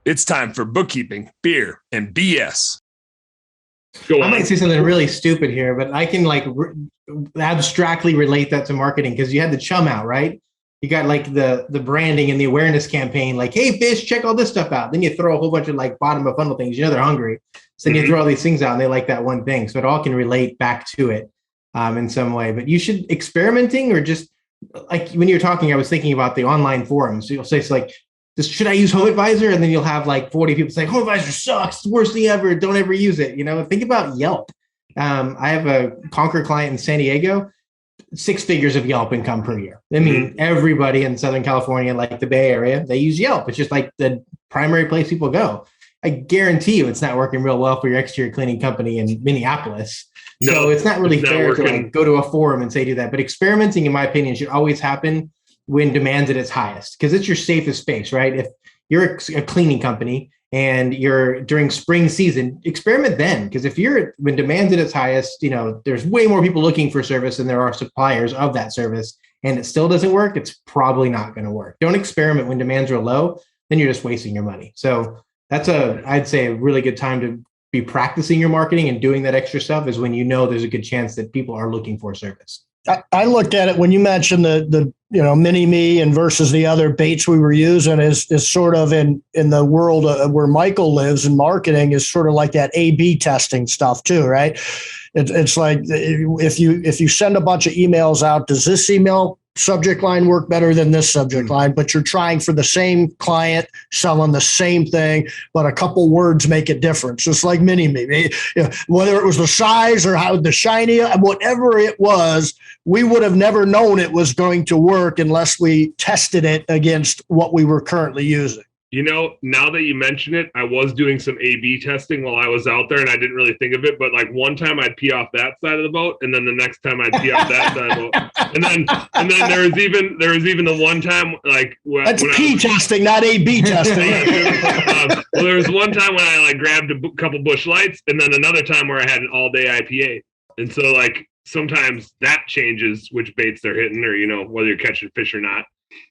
It's time for bookkeeping, beer, and BS. I might say something really stupid here, but I can abstractly relate that to marketing because you had the chum out, right? You got like the branding and the awareness campaign, like, hey, fish, check all this stuff out. Then you throw a whole bunch of like bottom of funnel things. You know they're hungry. So then you throw all these things out and they like that one thing. So it all can relate back to it in some way. But you should experimenting or just like when you're talking, I was thinking about the online forums. So you'll say it's like, should I use Home Advisor? And then you'll have like 40 people say, Home Advisor sucks. It's the worst thing ever. Don't ever use it. You know, think about Yelp. I have a Conquer client in San Diego, 6 figures of Yelp income per year. I mean, everybody in Southern California, like the Bay Area, they use Yelp. It's just like the primary place people go. I guarantee you it's not working real well for your exterior cleaning company in Minneapolis. No, so it's not really fair to like go to a forum and say do that. But experimenting, in my opinion, should always happen when demand's at its highest, because it's your safest space, right? If you're a cleaning company and you're during spring season, experiment then. Because when demand's at its highest, you know, there's way more people looking for service than there are suppliers of that service, and it still doesn't work, it's probably not going to work. Don't experiment when demands are low, then you're just wasting your money. So that's I'd say a really good time to be practicing your marketing and doing that extra stuff is when you know there's a good chance that people are looking for service. I looked at it when you mentioned the mini me and versus the other baits we were using is sort of in the world where Michael lives in marketing is sort of like that A/B testing stuff too, right? It's like if you send a bunch of emails out, does this email subject line work better than this subject line? But you're trying for the same client, selling the same thing, but a couple words make a difference. Just like mini me, whether it was the size or how the shiny, whatever it was, we would have never known it was going to work unless we tested it against what we were currently using. You know, now that you mention it, I was doing some A/B testing while I was out there, and I didn't really think of it. But like one time, I'd pee off that side of the boat, and then the next time I'd pee off that side of the boat, and then there was even the one time like that's pee testing, not A/B testing. Well, there was one time when I like grabbed a couple Busch Lights, and then another time where I had an all-day IPA, and so like sometimes that changes which baits they're hitting, or you know whether you're catching fish or not.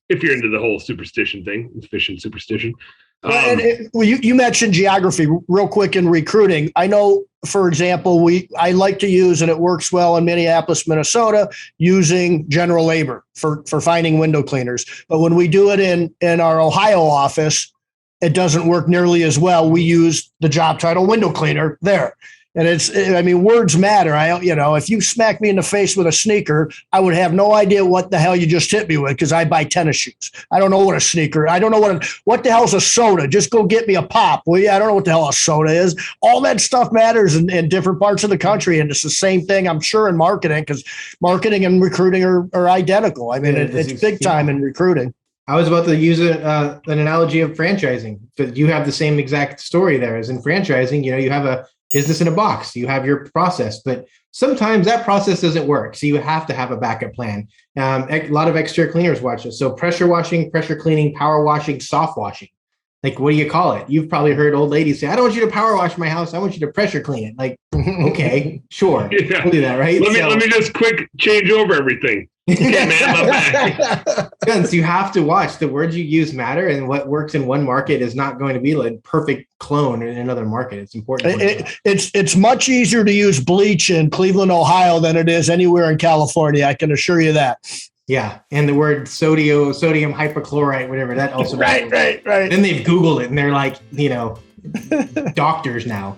If you're into the whole superstition thing, fishing superstition. You mentioned geography real quick in recruiting. I know, for example, I like to use, and it works well in Minneapolis, Minnesota, using general labor for finding window cleaners. But when we do it in our Ohio office, it doesn't work nearly as well. We use the job title window cleaner there. And words matter. If you smack me in the face with a sneaker, I would have no idea what the hell you just hit me with because I buy tennis shoes. I don't know what a sneaker. I don't know what the hell's a soda. Just go get me a pop. Well, I don't know what the hell a soda is. All that stuff matters in different parts of the country, and it's the same thing, I'm sure, in marketing because marketing and recruiting are identical. I mean, it's big time in recruiting. I was about to use an analogy of franchising, but you have the same exact story there as in franchising. You know, you have a business in a box, you have your process, but sometimes that process doesn't work. So you have to have a backup plan. A lot of exterior cleaners watch this. So pressure washing, pressure cleaning, power washing, soft washing. Like, what do you call it? You've probably heard old ladies say, I don't want you to power wash my house. I want you to pressure clean it. Like, okay, sure. Yeah. We'll do that, right? Let me just quick change over everything. Okay, man, I'm back. So you have to watch. The words you use matter, and what works in one market is not going to be like perfect clone in another market. It's important. It's much easier to use bleach in Cleveland, Ohio than it is anywhere in California. I can assure you that. Yeah, and the word sodium hypochlorite, whatever, that also right. Then they've Googled it, and they're like, doctors now.